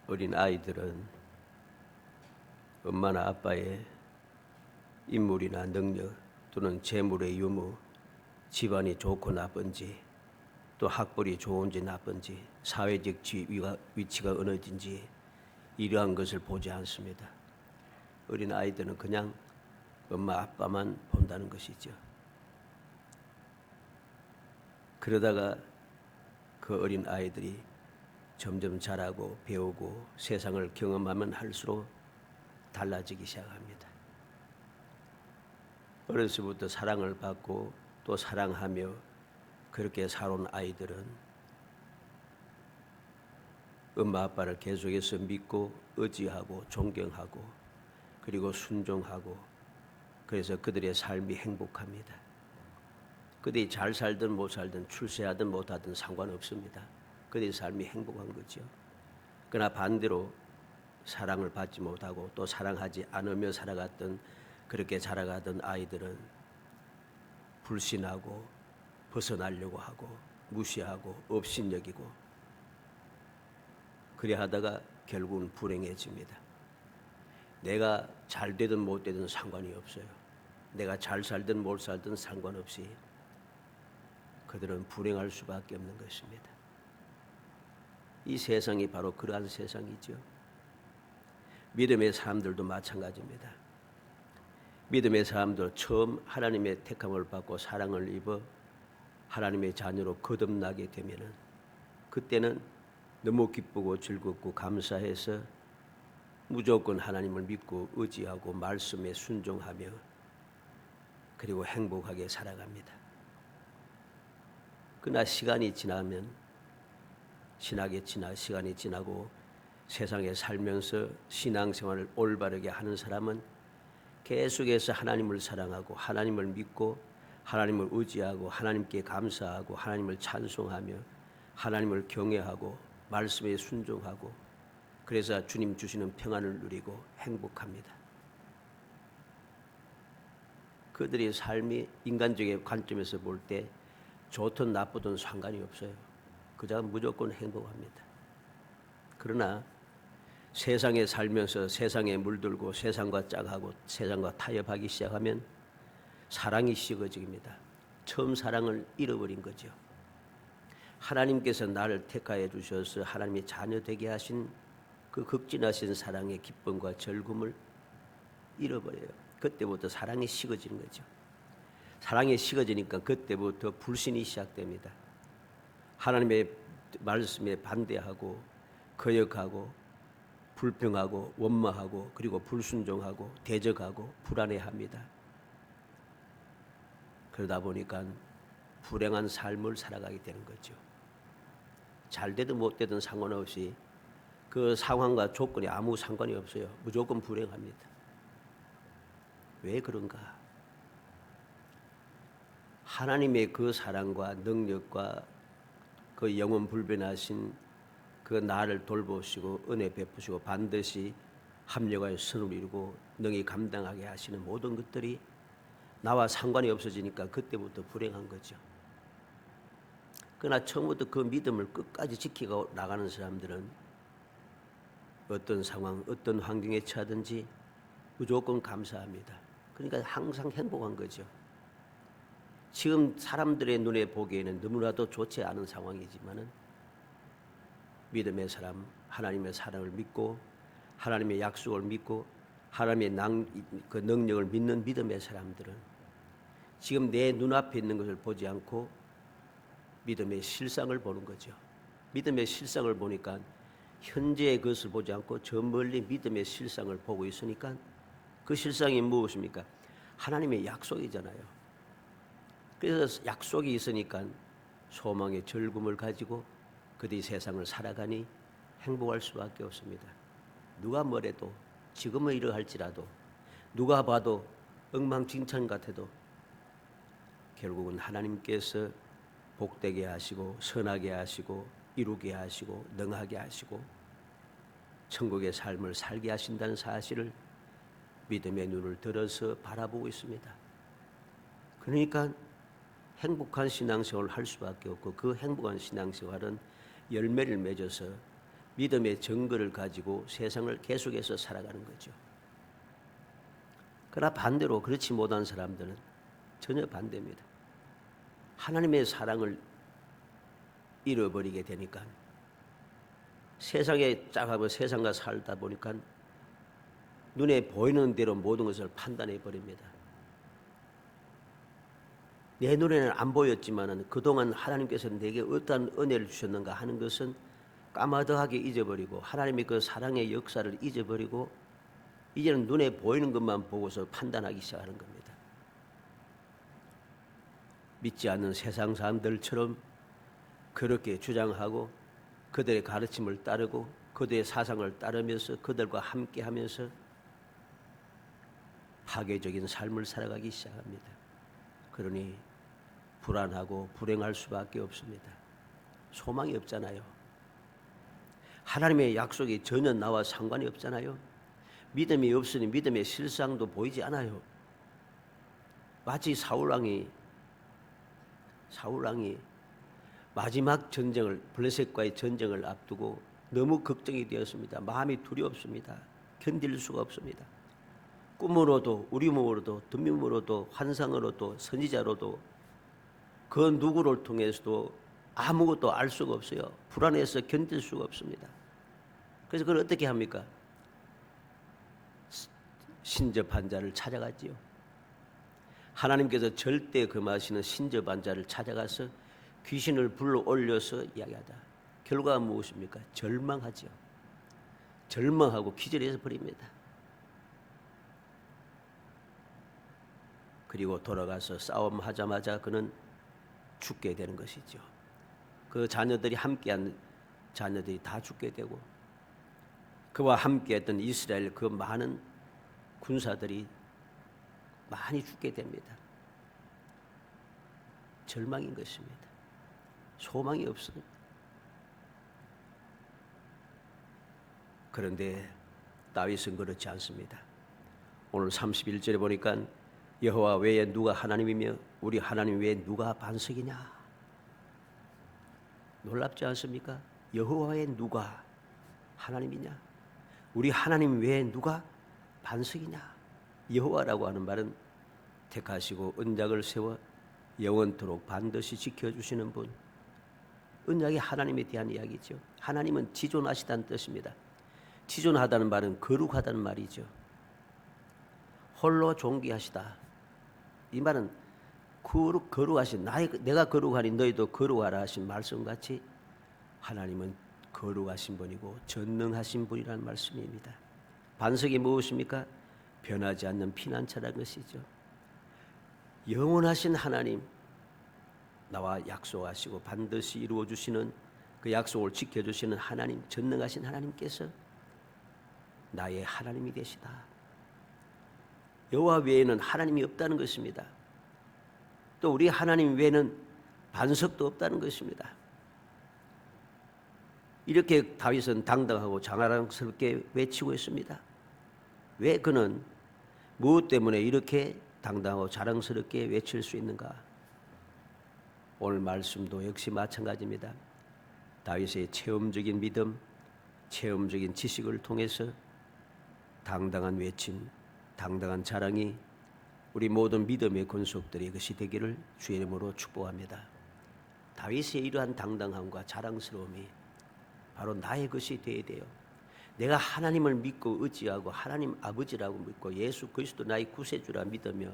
어린 아이들은 엄마나 아빠의 인물이나 능력 또는 재물의 유무, 집안이 좋고 나쁜지, 또 학벌이 좋은지 나쁜지, 사회적 위치가 어느인지 이러한 것을 보지 않습니다. 어린 아이들은 그냥 엄마 아빠만 본다는 것이죠. 그러다가 그 어린 아이들이 점점 자라고 배우고 세상을 경험하면 할수록 달라지기 시작합니다. 어려서부터 사랑을 받고 또 사랑하며 그렇게 살아온 아이들은 엄마 아빠를 계속해서 믿고 의지하고 존경하고 그리고 순종하고, 그래서 그들의 삶이 행복합니다. 그들이 잘 살든 못 살든 출세하든 못하든 상관없습니다. 그들의 삶이 행복한 거죠. 그러나 반대로 사랑을 받지 못하고 또 사랑하지 않으며 살아갔던, 그렇게 자라가던 아이들은 불신하고 벗어나려고 하고 무시하고 업신여기고 그래 하다가 결국은 불행해집니다. 내가 잘 되든 못 되든 상관이 없어요. 내가 잘 살든 못 살든 상관없이 그들은 불행할 수밖에 없는 것입니다. 이 세상이 바로 그러한 세상이죠. 믿음의 사람들도 마찬가지입니다. 믿음의 사람들 처음 하나님의 택함을 받고 사랑을 입어 하나님의 자녀로 거듭나게 되면은 그때는 너무 기쁘고 즐겁고 감사해서 무조건 하나님을 믿고 의지하고 말씀에 순종하며 그리고 행복하게 살아갑니다. 그러나 시간이 지나고 세상에 살면서 신앙생활을 올바르게 하는 사람은 계속해서 하나님을 사랑하고 하나님을 믿고 하나님을 의지하고 하나님께 감사하고 하나님을 찬송하며 하나님을 경외하고 말씀에 순종하고, 그래서 주님 주시는 평안을 누리고 행복합니다. 그들의 삶이 인간적인 관점에서 볼 때 좋든 나쁘든 상관이 없어요. 그저 무조건 행복합니다. 그러나 세상에 살면서 세상에 물들고 세상과 짝하고 세상과 타협하기 시작하면 사랑이 식어집니다. 처음 사랑을 잃어버린 거죠. 하나님께서 나를 택하여 주셔서 하나님의 자녀 되게 하신 그 극진하신 사랑의 기쁨과 즐거움을 잃어버려요. 그때부터 사랑이 식어지는 거죠. 사랑이 식어지니까 그때부터 불신이 시작됩니다. 하나님의 말씀에 반대하고 거역하고 불평하고 원망하고 그리고 불순종하고 대적하고 불안해합니다. 그러다 보니까 불행한 삶을 살아가게 되는 거죠. 잘 되든 못 되든 상관없이 그 상황과 조건이 아무 상관이 없어요. 무조건 불행합니다. 왜 그런가? 하나님의 그 사랑과 능력과 그 영원 불변하신 그 나를 돌보시고 은혜 베푸시고 반드시 합력하여 선을 이루고 능히 감당하게 하시는 모든 것들이 나와 상관이 없어지니까 그때부터 불행한 거죠. 그러나 처음부터 그 믿음을 끝까지 지키고 나가는 사람들은 어떤 상황, 어떤 환경에 처하든지 무조건 감사합니다. 그러니까 항상 행복한 거죠. 지금 사람들의 눈에 보기에는 너무나도 좋지 않은 상황이지만은 믿음의 사람, 하나님의 사랑을 믿고 하나님의 약속을 믿고 하나님의 그 능력을 믿는 믿음의 사람들은 지금 내 눈앞에 있는 것을 보지 않고 믿음의 실상을 보는 거죠. 믿음의 실상을 보니까 현재의 것을 보지 않고 저 멀리 믿음의 실상을 보고 있으니까 그 실상이 무엇입니까? 하나님의 약속이잖아요. 그래서 약속이 있으니까 소망의 즐거움을 가지고 그들이 세상을 살아가니 행복할 수밖에 없습니다. 누가 뭐래도 지금은 이러할지라도 누가 봐도 엉망진창 같아도 결국은 하나님께서 복되게 하시고 선하게 하시고 이루게 하시고 능하게 하시고 천국의 삶을 살게 하신다는 사실을 믿음의 눈을 들어서 바라보고 있습니다. 그러니까 행복한 신앙생활을 할 수밖에 없고 그 행복한 신앙생활은 열매를 맺어서 믿음의 증거를 가지고 세상을 계속해서 살아가는 거죠. 그러나 반대로 그렇지 못한 사람들은 전혀 반대입니다. 하나님의 사랑을 잃어버리게 되니까 세상에 짝하고 세상과 살다 보니까 눈에 보이는 대로 모든 것을 판단해 버립니다. 내 눈에는 안 보였지만은 그동안 하나님께서 내게 어떠한 은혜를 주셨는가 하는 것은 까마득하게 잊어버리고 하나님의 그 사랑의 역사를 잊어버리고 이제는 눈에 보이는 것만 보고서 판단하기 시작하는 겁니다. 믿지 않는 세상 사람들처럼 그렇게 주장하고 그들의 가르침을 따르고 그들의 사상을 따르면서 그들과 함께하면서 파괴적인 삶을 살아가기 시작합니다. 그러니 불안하고 불행할 수밖에 없습니다. 소망이 없잖아요. 하나님의 약속이 전혀 나와 상관이 없잖아요. 믿음이 없으니 믿음의 실상도 보이지 않아요. 마치 사울왕이 마지막 전쟁을 블레셋과의 전쟁을 앞두고 너무 걱정이 되었습니다. 마음이 두렵습니다. 견딜 수가 없습니다. 꿈으로도 우리몸으로도 든몸으로도 환상으로도 선지자로도 그 누구를 통해서도 아무것도 알 수가 없어요. 불안해서 견딜 수가 없습니다. 그래서 그걸 어떻게 합니까? 신접한 자를 찾아가지요. 하나님께서 절대 금하시는 신접한 자를 찾아가서 귀신을 불러 올려서 이야기하다. 결과가 무엇입니까? 절망하죠. 절망하고 기절해서 버립니다. 그리고 돌아가서 싸움하자마자 그는 죽게 되는 것이죠. 그 자녀들이 함께한 자녀들이 다 죽게 되고 그와 함께했던 이스라엘 그 많은 군사들이 많이 죽게 됩니다. 절망인 것입니다. 소망이 없습니다. 그런데 다윗은 그렇지 않습니다. 오늘 31절에 보니까 여호와 외에 누가 하나님이며 우리 하나님 외에 누가 반석이냐. 놀랍지 않습니까? 여호와 외에 누가 하나님이냐. 우리 하나님 외에 누가 반석이냐. 여호와라고 하는 말은 택하시고 언약을 세워 영원토록 반드시 지켜주시는 분. 언약이 하나님에 대한 이야기죠. 하나님은 지존하시다는 뜻입니다. 지존하다는 말은 거룩하다는 말이죠. 홀로 존귀하시다. 이 말은 거룩하신 내가 거룩하니 너희도 거룩하라 하신 말씀같이 하나님은 거룩하신 분이고 전능하신 분이라는 말씀입니다. 반석이 무엇입니까? 변하지 않는 피난처라는 것이죠. 영원하신 하나님, 나와 약속하시고 반드시 이루어주시는 그 약속을 지켜주시는 하나님, 전능하신 하나님께서 나의 하나님이 되시다. 여호와 외에는 하나님이 없다는 것입니다. 또 우리 하나님 외에는 반석도 없다는 것입니다. 이렇게 다윗은 당당하고 자랑스럽게 외치고 있습니다. 왜 그는 무엇 때문에 이렇게 당당하고 자랑스럽게 외칠 수 있는가? 오늘 말씀도 역시 마찬가지입니다. 다윗의 체험적인 믿음, 체험적인 지식을 통해서 당당한 외침, 당당한 자랑이 우리 모든 믿음의 권속들이 그것이 되기를 주의 이름으로 축복합니다. 다윗의 이러한 당당함과 자랑스러움이 바로 나의 것이 되어야 돼요. 내가 하나님을 믿고 의지하고 하나님 아버지라고 믿고 예수 그리스도 나의 구세주라 믿으며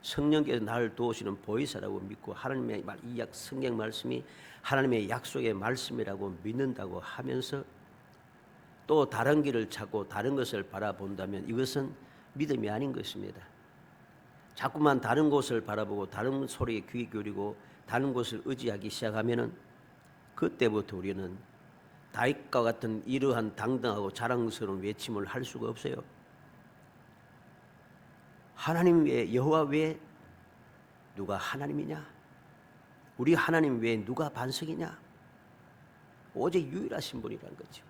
성령께서 나를 도우시는 보혜사라고 믿고 하나님의 이 성경 말씀이 하나님의 약속의 말씀이라고 믿는다고 하면서 또 다른 길을 찾고 다른 것을 바라본다면 이것은 믿음이 아닌 것입니다. 자꾸만 다른 곳을 바라보고 다른 소리에 귀 기울이고 다른 곳을 의지하기 시작하면은 그때부터 우리는 다윗과 같은 이러한 당당하고 자랑스러운 외침을 할 수가 없어요. 하나님 외에 여호와 외에 누가 하나님이냐? 우리 하나님 외에 누가 반석이냐? 오직 유일하신 분이라는 거죠.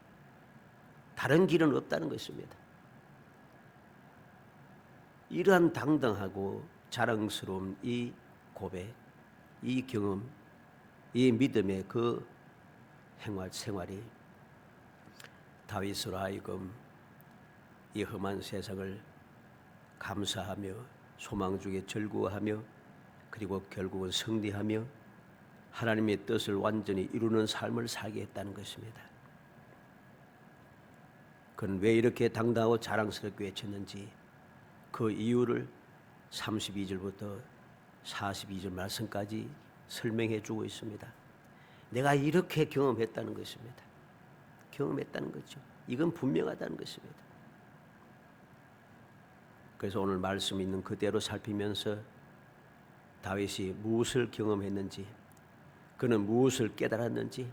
다른 길은 없다는 것입니다. 이러한 당당하고 자랑스러운 이 고백, 이 경험, 이 믿음의 그 생활이 다윗으로 하여금 이 험한 세상을 감사하며 소망 중에 즐거워하며 그리고 결국은 승리하며 하나님의 뜻을 완전히 이루는 삶을 살게 했다는 것입니다. 그는 왜 이렇게 당당하고 자랑스럽게 외쳤는지 그 이유를 32절부터 42절 말씀까지 설명해 주고 있습니다. 내가 이렇게 경험했다는 것입니다. 경험했다는 거죠. 이건 분명하다는 것입니다. 그래서 오늘 말씀 있는 그대로 살피면서 다윗이 무엇을 경험했는지, 그는 무엇을 깨달았는지,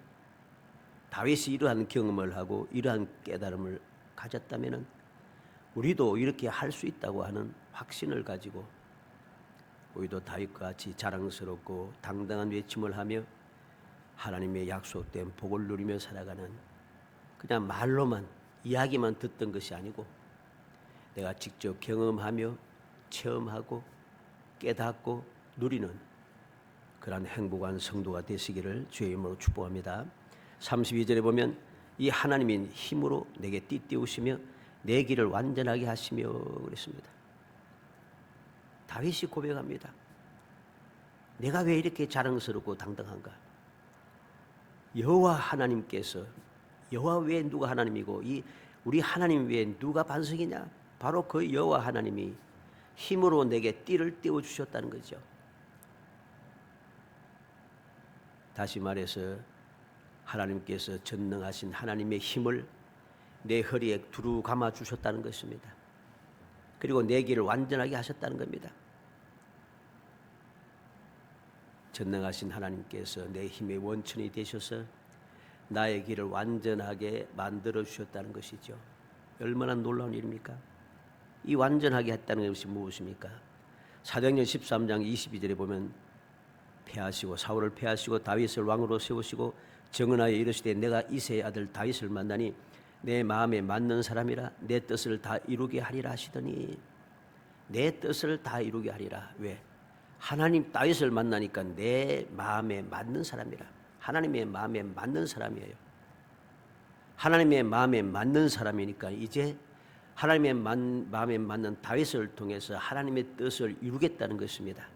다윗이 이러한 경험을 하고 이러한 깨달음을 가졌다면 우리도 이렇게 할 수 있다고 하는 확신을 가지고 우리도 다윗과 같이 자랑스럽고 당당한 외침을 하며 하나님의 약속된 복을 누리며 살아가는, 그냥 말로만 이야기만 듣던 것이 아니고 내가 직접 경험하며 체험하고 깨닫고 누리는 그러한 행복한 성도가 되시기를 주의 이름으로 축복합니다. 32절에 보면 이 하나님인 힘으로 내게 띠띠우시며 내 길을 완전하게 하시며 그랬습니다. 다윗이 고백합니다. 내가 왜 이렇게 자랑스럽고 당당한가? 여호와 하나님께서, 여호와 외에 누가 하나님이고 이 우리 하나님 외에 누가 반석이냐? 바로 그 여호와 하나님이 힘으로 내게 띠를 띄워 주셨다는 거죠. 다시 말해서 하나님께서 전능하신 하나님의 힘을 내 허리에 두루 감아 주셨다는 것입니다. 그리고 내 길을 완전하게 하셨다는 겁니다. 전능하신 하나님께서 내 힘의 원천이 되셔서 나의 길을 완전하게 만들어 주셨다는 것이죠. 얼마나 놀라운 일입니까? 이 완전하게 했다는 것이 무엇입니까? 사도행전 13장 22절에 보면 패하시고 사울을 패하시고 다윗을 왕으로 세우시고 정언하여 이르시되 내가 이새의 아들 다윗을 만나니 내 마음에 맞는 사람이라 내 뜻을 다 이루게 하리라 하시더니, 내 뜻을 다 이루게 하리라. 왜? 하나님 다윗을 만나니까 내 마음에 맞는 사람이라. 하나님의 마음에 맞는 사람이에요. 하나님의 마음에 맞는 사람이니까 이제 하나님의 마음에 맞는 다윗을 통해서 하나님의 뜻을 이루겠다는 것입니다.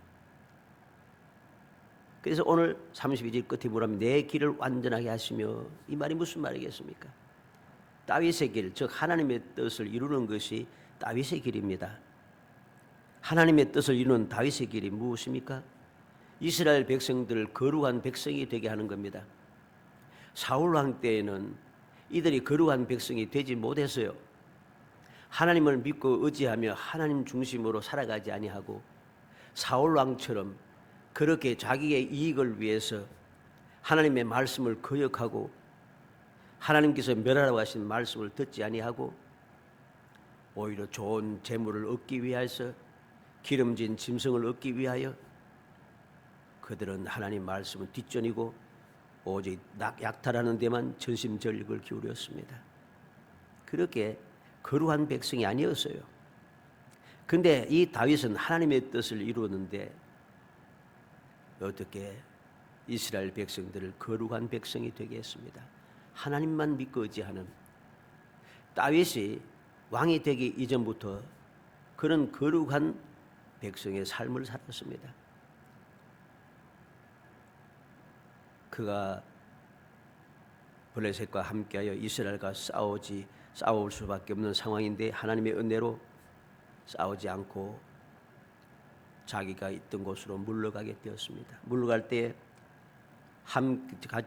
그래서 오늘 32절 끝에 뭐라면 내 길을 완전하게 하시며, 이 말이 무슨 말이겠습니까? 다윗의 길, 즉 하나님의 뜻을 이루는 것이 다윗의 길입니다. 하나님의 뜻을 이루는 다윗의 길이 무엇입니까? 이스라엘 백성들을 거룩한 백성이 되게 하는 겁니다. 사울 왕 때에는 이들이 거룩한 백성이 되지 못했어요. 하나님을 믿고 의지하며 하나님 중심으로 살아가지 아니하고 사울 왕처럼 그렇게 자기의 이익을 위해서 하나님의 말씀을 거역하고 하나님께서 멸하라고 하신 말씀을 듣지 아니하고 오히려 좋은 재물을 얻기 위해서 기름진 짐승을 얻기 위하여 그들은 하나님 말씀을 뒷전이고 오직 약탈하는 데만 전심전력을 기울였습니다. 그렇게 거룩한 백성이 아니었어요. 그런데 이 다윗은 하나님의 뜻을 이루었는데 어떻게 이스라엘 백성들을 거룩한 백성이 되게 했습니다. 하나님만 믿고 의지하는, 다윗이 왕이 되기 이전부터 그런 거룩한 백성의 삶을 살았습니다. 그가 블레셋과 함께하여 이스라엘과 싸울 수밖에 없는 상황인데 하나님의 은혜로 싸우지 않고 자기가 있던 곳으로 물러가게 되었습니다. 물러갈 때에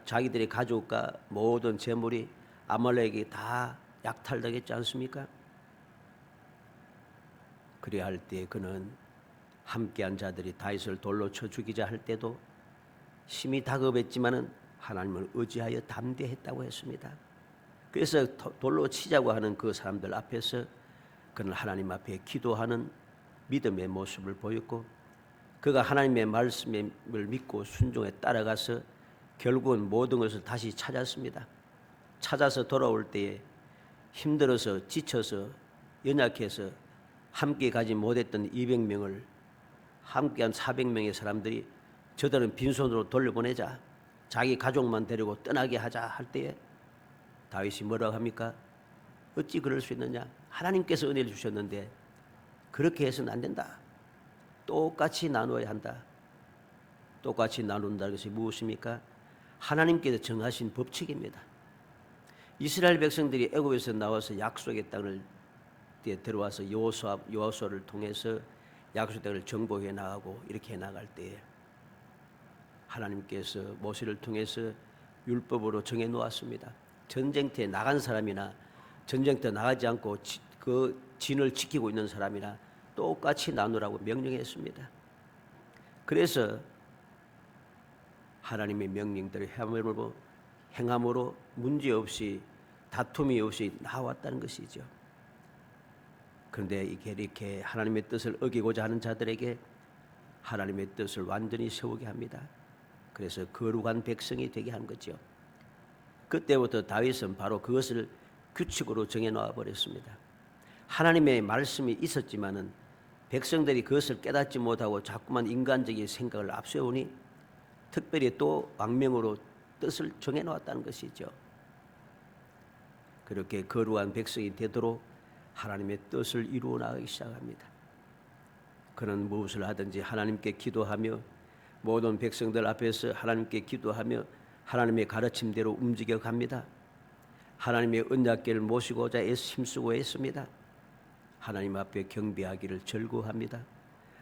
자기들의 가족과 모든 재물이 아말렉에게 다 약탈당했지 않습니까? 그래야 할 때 그는 함께한 자들이 다윗을 돌로 쳐 죽이자 할 때도 심히 다급했지만은 하나님을 의지하여 담대했다고 했습니다. 그래서 돌로 치자고 하는 그 사람들 앞에서 그는 하나님 앞에 기도하는 믿음의 모습을 보였고, 그가 하나님의 말씀을 믿고 순종에 따라가서 결국은 모든 것을 다시 찾았습니다. 찾아서 돌아올 때에 힘들어서 지쳐서 연약해서 함께 가지 못했던 200명을 함께한 400명의 사람들이 저들은 빈손으로 돌려보내자, 자기 가족만 데리고 떠나게 하자 할 때에 다윗이 뭐라고 합니까? 어찌 그럴 수 있느냐? 하나님께서 은혜를 주셨는데 그렇게 해서는 안 된다. 똑같이 나누어야 한다. 똑같이 나눈다는 것이 무엇입니까? 하나님께서 정하신 법칙입니다. 이스라엘 백성들이 애굽에서 나와서 약속의 땅을 들어와서 여호수아를 통해서 약속의 땅을 정복해 나가고 이렇게 나갈 때에 하나님께서 모세를 통해서 율법으로 정해 놓았습니다. 전쟁터에 나간 사람이나 전쟁터에 나가지 않고 그 진을 지키고 있는 사람이나 똑같이 나누라고 명령했습니다. 그래서 하나님의 명령대로 행함으로 문제없이 다툼이 없이 나왔다는 것이죠. 그런데 이렇게 하나님의 뜻을 어기고자 하는 자들에게 하나님의 뜻을 완전히 세우게 합니다. 그래서 거룩한 백성이 되게 한 거죠. 그때부터 다윗은 바로 그것을 규칙으로 정해놓아 버렸습니다. 하나님의 말씀이 있었지만은 백성들이 그것을 깨닫지 못하고 자꾸만 인간적인 생각을 앞세우니 특별히 또 왕명으로 뜻을 정해놓았다는 것이죠. 그렇게 거룩한 백성이 되도록 하나님의 뜻을 이루어 나가기 시작합니다. 그는 무엇을 하든지 하나님께 기도하며 모든 백성들 앞에서 하나님께 기도하며 하나님의 가르침대로 움직여 갑니다. 하나님의 언약궤를 모시고자 힘쓰고 했습니다. 하나님 앞에 경배하기를 즐거워합니다.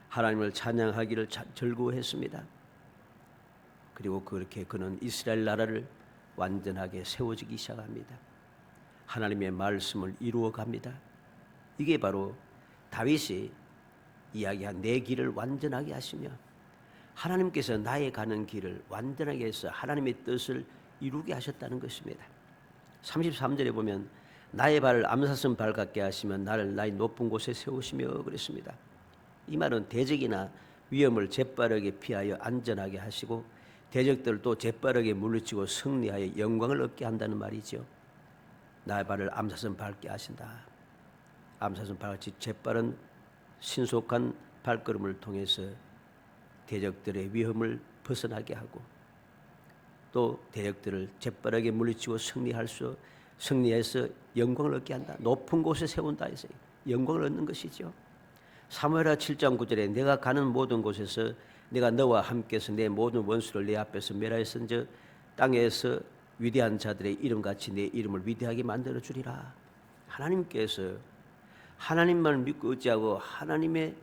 하나님을 찬양하기를 즐거워했습니다. 그리고 그렇게 그는 이스라엘 나라를 완전하게 세워지기 시작합니다. 하나님의 말씀을 이루어 갑니다. 이게 바로 다윗이 이야기한 내 길을 완전하게 하시며 하나님께서 나의 가는 길을 완전하게 해서 하나님의 뜻을 이루게 하셨다는 것입니다. 33절에 보면 나의 발을 암사슴 발 같게 하시면 나를 나의 높은 곳에 세우시며 그랬습니다. 이 말은 대적이나 위험을 재빠르게 피하여 안전하게 하시고 대적들을 또 재빠르게 물리치고 승리하여 영광을 얻게 한다는 말이죠. 나의 발을 암사슴 밟게 하신다. 암사슴 발같이 재빠른 신속한 발걸음을 통해서 대적들의 위험을 벗어나게 하고 또 대적들을 재빠르게 물리치고 승리해서 영광을 얻게 한다. 높은 곳에 세운다 해서 영광을 얻는 것이죠. 사무엘하 7장 9절에 내가 가는 모든 곳에서 내가 너와 함께서 내 모든 원수를 내 앞에서 멸하였은즉 땅에서 위대한 자들의 이름같이 내 이름을 위대하게 만들어 주리라. 하나님께서 하나님만 믿고 의지하고 하나님의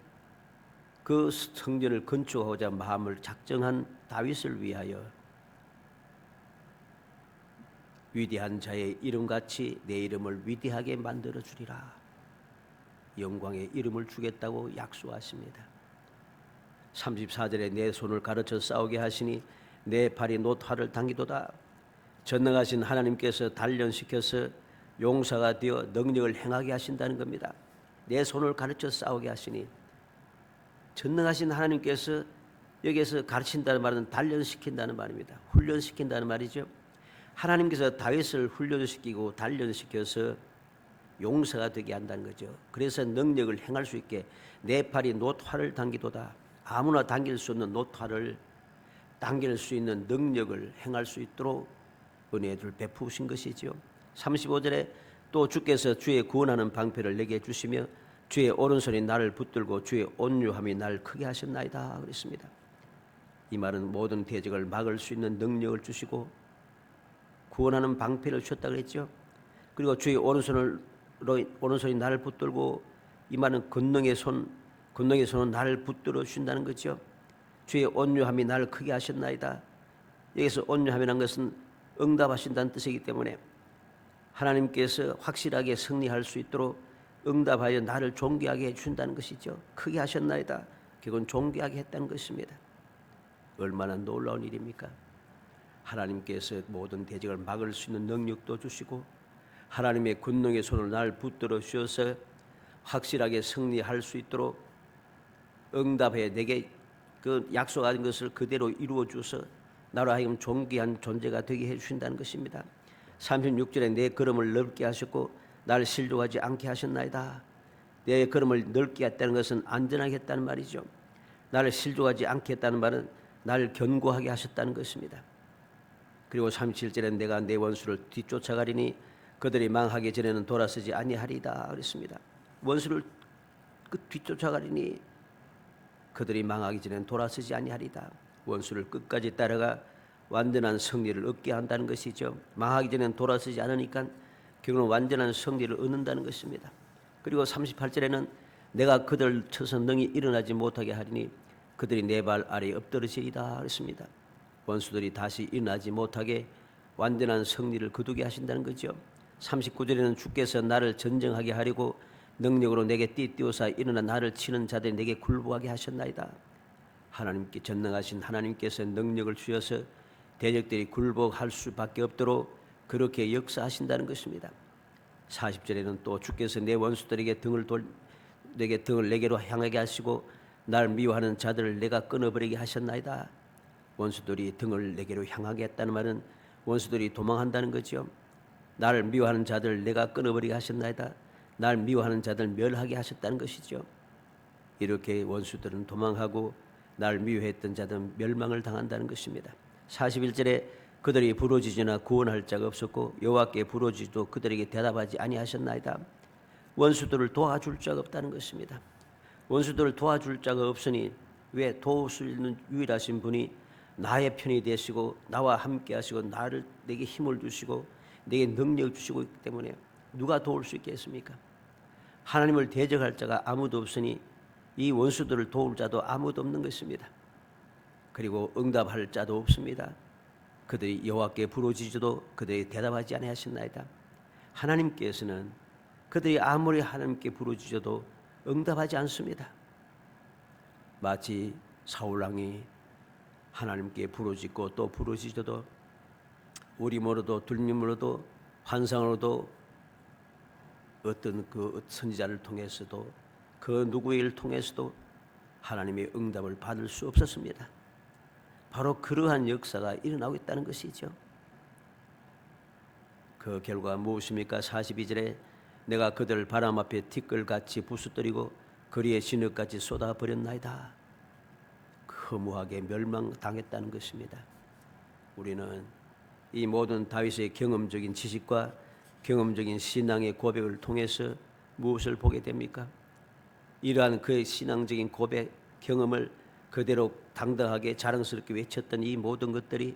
그 성전을 건축하고자 마음을 작정한 다윗을 위하여 위대한 자의 이름같이 내 이름을 위대하게 만들어 주리라. 영광의 이름을 주겠다고 약속하십니다. 34절에 내 손을 가르쳐 싸우게 하시니 내 발이 노트화를 당기도다. 전능하신 하나님께서 단련시켜서 용사가 되어 능력을 행하게 하신다는 겁니다. 내 손을 가르쳐 싸우게 하시니 전능하신 하나님께서 여기에서 가르친다는 말은 단련시킨다는 말입니다. 훈련시킨다는 말이죠. 하나님께서 다윗을 훈련시키고 단련시켜서 용사가 되게 한다는 거죠. 그래서 능력을 행할 수 있게 내 팔이 노트화를 당기도다. 아무나 당길 수 없는 노트화를 당길 수 있는 능력을 행할 수 있도록 은혜를 베푸신 것이죠. 35절에 또 주께서 주의 구원하는 방패를 내게 주시며 주의 오른손이 나를 붙들고 주의 온유함이 나를 크게 하셨나이다 그랬습니다. 이 말은 모든 대적을 막을 수 있는 능력을 주시고 구원하는 방패를 주셨다 그랬죠. 그리고 주의 오른손이 나를 붙들고 이 말은 권능의 손은 나를 붙들어 주신다는 거죠. 주의 온유함이 나를 크게 하셨나이다. 여기서 온유함이라는 것은 응답하신다는 뜻이기 때문에 하나님께서 확실하게 승리할 수 있도록 응답하여 나를 존귀하게 해준다는 것이죠. 크게 하셨나이다. 그건 존귀하게 했다는 것입니다. 얼마나 놀라운 일입니까? 하나님께서 모든 대적을 막을 수 있는 능력도 주시고 하나님의 권능의 손을 나를 붙들어 주셔서 확실하게 승리할 수 있도록 응답해 내게 그 약속한 것을 그대로 이루어 주어서 나로 하여금 존귀한 존재가 되게 해주신다는 것입니다. 36절에 내 걸음을 넓게 하셨고 나를 실족하지 않게 하셨나이다. 내 걸음을 넓게 했다는 것은 안전하게 했다는 말이죠. 나를 실족하지 않게 했다는 말은 나를 견고하게 하셨다는 것입니다. 그리고 37절에 내가 내 원수를 뒤쫓아가리니 그들이 망하기 전에는 돌아서지 아니하리다 그랬습니다. 원수를 뒤쫓아가리니 그들이 망하기 전에는 돌아서지 아니하리다. 원수를 끝까지 따라가 완전한 승리를 얻게 한다는 것이죠. 망하기 전에는 돌아서지 않으니까 결국은 완전한 승리를 얻는다는 것입니다. 그리고 38절에는 내가 그들을 쳐서 능히 일어나지 못하게 하리니 그들이 내 발 아래에 엎드러지리다 그랬습니다. 원수들이 다시 일어나지 못하게 완전한 승리를 거두게 하신다는 거죠. 39절에는 주께서 나를 전쟁하게 하려고 능력으로 내게 띠띠우사 일어나 나를 치는 자들이 내게 굴복하게 하셨나이다. 하나님께 전능하신 하나님께서 능력을 주셔서 대적들이 굴복할 수밖에 없도록 그렇게 역사하신다는 것입니다. 40절에는 또 주께서 내 원수들에게 내게로 향하게 하시고 날 미워하는 자들을 내가 끊어버리게 하셨나이다. 원수들이 등을 내게로 향하게 했다는 말은 원수들이 도망한다는 거죠. 나를 미워하는 자들을 내가 끊어버리게 하셨나이다. 날 미워하는 자들 멸하게 하셨다는 것이죠. 이렇게 원수들은 도망하고 날 미워했던 자들은 멸망을 당한다는 것입니다. 41절에 그들이 부르짖으나 구원할 자가 없었고 여호와께 부르짖어도 그들에게 대답하지 아니하셨나이다. 원수들을 도와줄 자가 없다는 것입니다. 원수들을 도와줄 자가 없으니 왜 도울 수 있는 유일하신 분이 나의 편이 되시고 나와 함께 하시고 내게 힘을 주시고 내게 능력 주시고 있기 때문에 누가 도울 수 있겠습니까? 하나님을 대적할 자가 아무도 없으니 이 원수들을 도울 자도 아무도 없는 것입니다. 그리고 응답할 자도 없습니다. 그들이 여호와께 부르짖어도 그들이 대답하지 아니하셨나이다. 하나님께서는 그들이 아무리 하나님께 부르짖어도 응답하지 않습니다. 마치 사울왕이 하나님께 부르짖고 또 부르짖어도 우림으로도 둘림으로도 환상으로도 어떤 그 선지자를 통해서도 그 누구를 통해서도 하나님의 응답을 받을 수 없었습니다. 바로 그러한 역사가 일어나고 있다는 것이죠. 그 결과가 무엇입니까? 42절에 내가 그들을 바람 앞에 티끌같이 부수뜨리고 거리에 진흙같이 쏟아버렸나이다. 허무하게 멸망당했다는 것입니다. 우리는 이 모든 다윗의 경험적인 지식과 경험적인 신앙의 고백을 통해서 무엇을 보게 됩니까? 이러한 그의 신앙적인 고백, 경험을 그대로 당당하게 자랑스럽게 외쳤던 이 모든 것들이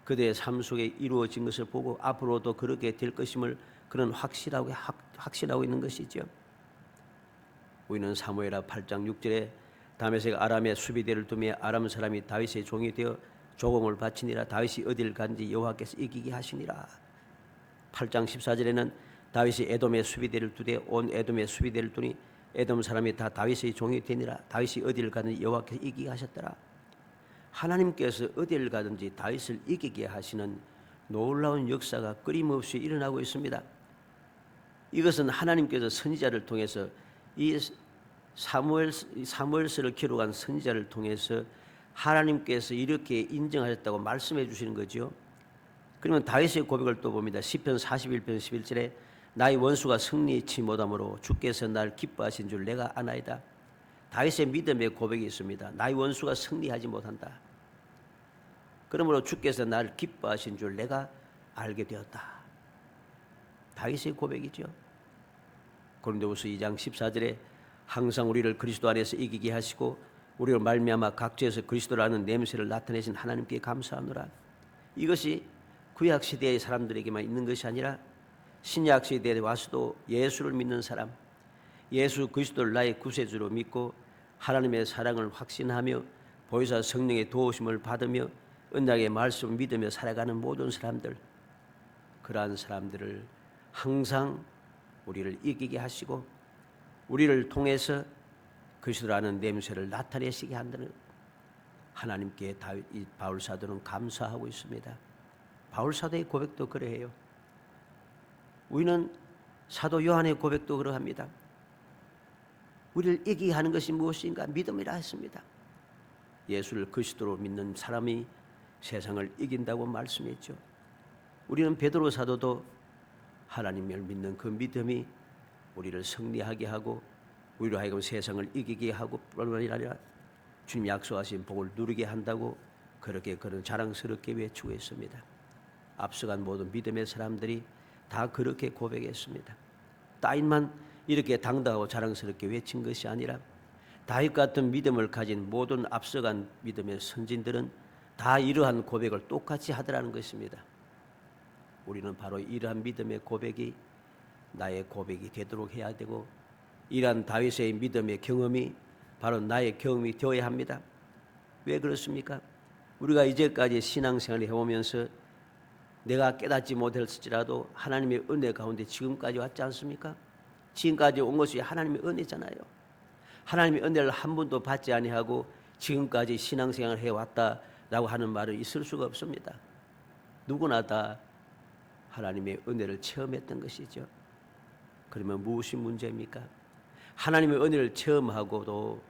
그들의 삶 속에 이루어진 것을 보고 앞으로도 그렇게 될 것임을 그는 확신하고 있는 것이죠. 우리는 사무엘하 8장 6절에 다메섹 아람의 수비대를 두며 아람 사람이 다윗의 종이 되어 조공을 바치니라. 다윗이 어딜 간지 여호와께서 이기게 하시니라. 8장 14절에는 다윗이 에돔의 수비대를 두되 온 에돔의 수비대를 두니 에돔 사람이 다 다윗의 종이 되니라. 다윗이 어딜 가든지 여호와께서 이기게 하셨더라. 하나님께서 어딜 가든지 다윗을 이기게 하시는 놀라운 역사가 끊임없이 일어나고 있습니다. 이것은 하나님께서 선지자를 통해서 이 사무엘서를 기록한 선지자를 통해서 하나님께서 이렇게 인정하셨다고 말씀해 주시는 거죠. 그러면 다윗의 고백을 또 봅니다. 시편 41편 11절에 나의 원수가 승리치 못함으로 주께서 날 기뻐하신 줄 내가 아나이다. 다윗의 믿음의 고백이 있습니다. 나의 원수가 승리하지 못한다. 그러므로 주께서 나를 기뻐하신 줄 내가 알게 되었다. 다윗의 고백이죠. 고린도후서 2장 14절에 항상 우리를 그리스도 안에서 이기게 하시고 우리로 말미암아 각지에서 그리스도라는 냄새를 나타내신 하나님께 감사하노라. 이것이 구약 시대의 사람들에게만 있는 것이 아니라 신약 시대에 와서도 예수를 믿는 사람, 예수 그리스도를 나의 구세주로 믿고 하나님의 사랑을 확신하며 보혜사 성령의 도우심을 받으며 언약의 말씀을 믿으며 살아가는 모든 사람들, 그러한 사람들을 항상 우리를 이기게 하시고 우리를 통해서 그리스도라는 냄새를 나타내시게 한다는 하나님께 바울 사도는 감사하고 있습니다. 바울 사도의 고백도 그래해요. 우리는 사도 요한의 고백도 그러합니다. 우리를 이기게 하는 것이 무엇인가? 믿음이라 했습니다. 예수를 그리스도로 믿는 사람이 세상을 이긴다고 말씀했죠. 우리는 베드로 사도도 하나님을 믿는 그 믿음이 우리를 승리하게 하고 우리로 하여금 세상을 이기게 하고 뿐만 아니라 주님 약속하신 복을 누리게 한다고 그렇게 그는 자랑스럽게 외치고 있습니다. 앞서간 모든 믿음의 사람들이 다 그렇게 고백했습니다. 다윗만 이렇게 당당하고 자랑스럽게 외친 것이 아니라 다윗 같은 믿음을 가진 모든 앞서간 믿음의 선진들은 다 이러한 고백을 똑같이 하더라는 것입니다. 우리는 바로 이러한 믿음의 고백이 나의 고백이 되도록 해야 되고, 이러한 다윗의 믿음의 경험이 바로 나의 경험이 되어야 합니다. 왜 그렇습니까? 우리가 이제까지 신앙생활을 해오면서 내가 깨닫지 못했을지라도 하나님의 은혜 가운데 지금까지 왔지 않습니까? 지금까지 온 것이 하나님의 은혜잖아요. 하나님의 은혜를 한 번도 받지 아니하고 지금까지 신앙생활을 해왔다라고 하는 말은 있을 수가 없습니다. 누구나 다 하나님의 은혜를 체험했던 것이죠. 그러면 무엇이 문제입니까? 하나님의 은혜를 체험하고도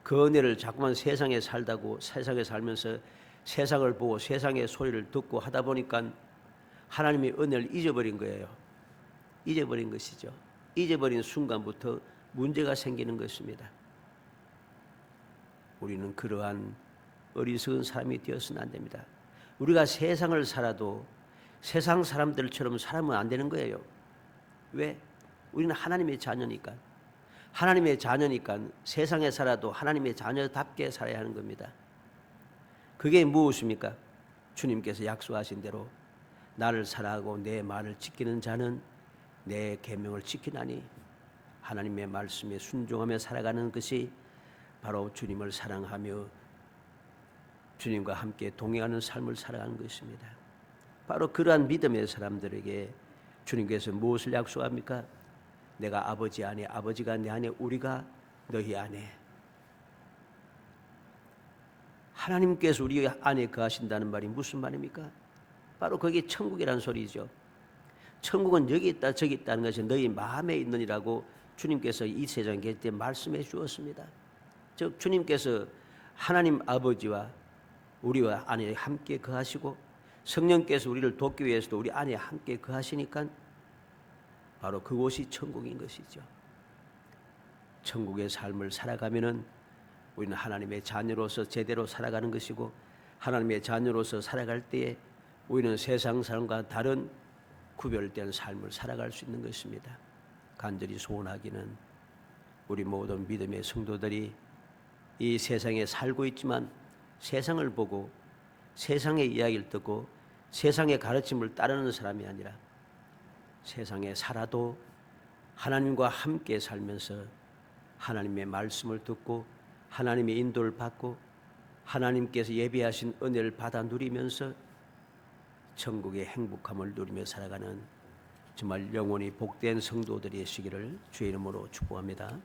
그 은혜를 자꾸만 세상에 살다고 세상에 살면서 세상을 보고 세상의 소리를 듣고 하다 보니까 하나님의 은혜를 잊어버린 거예요. 잊어버린 것이죠. 잊어버린 순간부터 문제가 생기는 것입니다. 우리는 그러한 어리석은 사람이 되어서는 안 됩니다. 우리가 세상을 살아도 세상 사람들처럼 살면 안 되는 거예요. 왜? 우리는 하나님의 자녀니까. 하나님의 자녀니까 세상에 살아도 하나님의 자녀답게 살아야 하는 겁니다. 그게 무엇입니까? 주님께서 약속하신 대로 나를 사랑하고 내 말을 지키는 자는 내 계명을 지키나니, 하나님의 말씀에 순종하며 살아가는 것이 바로 주님을 사랑하며 주님과 함께 동행하는 삶을 살아가는 것입니다. 바로 그러한 믿음의 사람들에게 주님께서 무엇을 약속합니까? 내가 아버지 안에, 아버지가 내 안에, 우리가 너희 안에. 하나님께서 우리 안에 거하신다는 말이 무슨 말입니까? 바로 그게 천국이라는 소리죠. 천국은 여기 있다 저기 있다는 것이 너희 마음에 있느니라고 주님께서 이 세상에 계실 때 말씀해 주었습니다. 즉 주님께서 하나님 아버지와 우리와 안에 함께 거하시고 성령께서 우리를 돕기 위해서도 우리 안에 함께 거하시니까 바로 그곳이 천국인 것이죠. 천국의 삶을 살아가면은 우리는 하나님의 자녀로서 제대로 살아가는 것이고, 하나님의 자녀로서 살아갈 때에 우리는 세상 사람과 다른 구별된 삶을 살아갈 수 있는 것입니다. 간절히 소원하기는 우리 모든 믿음의 성도들이 이 세상에 살고 있지만 세상을 보고 세상의 이야기를 듣고 세상의 가르침을 따르는 사람이 아니라 세상에 살아도 하나님과 함께 살면서 하나님의 말씀을 듣고 하나님의 인도를 받고 하나님께서 예비하신 은혜를 받아 누리면서 천국의 행복함을 누리며 살아가는 정말 영원히 복된 성도들이 되시기를 주의 이름으로 축복합니다.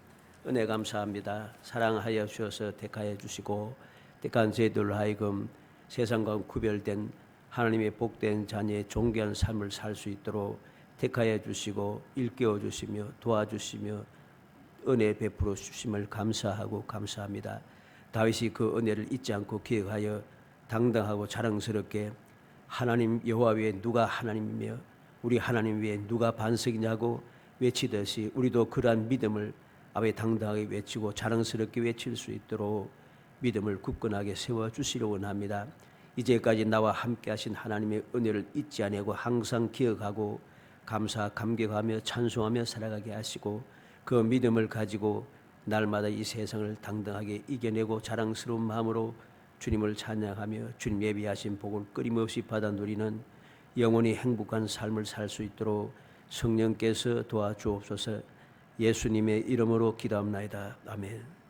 은혜 감사합니다. 사랑하여 주셔서 택하여 주시고 택한 저희들로 하여금 세상과 구별된 하나님의 복된 자녀의 존귀한 삶을 살 수 있도록 택하여 주시고 일깨워 주시며 도와주시며 은혜 베풀어 주심을 감사하고 감사합니다. 다윗이 그 은혜를 잊지 않고 기억하여 당당하고 자랑스럽게 하나님 여호와 외에 누가 하나님이며 우리 하나님 외에 누가 반석이냐고 외치듯이 우리도 그러한 믿음을 아버지 당당하게 외치고 자랑스럽게 외칠 수 있도록 믿음을 굳건하게 세워주시려 원합니다. 이제까지 나와 함께 하신 하나님의 은혜를 잊지 아니하고 항상 기억하고 감사 감격하며 찬송하며 살아가게 하시고 그 믿음을 가지고 날마다 이 세상을 당당하게 이겨내고 자랑스러운 마음으로 주님을 찬양하며 주님 예비하신 복을 끊임없이 받아 누리는 영원히 행복한 삶을 살 수 있도록 성령께서 도와주옵소서. 예수님의 이름으로 기도합나이다. 아멘.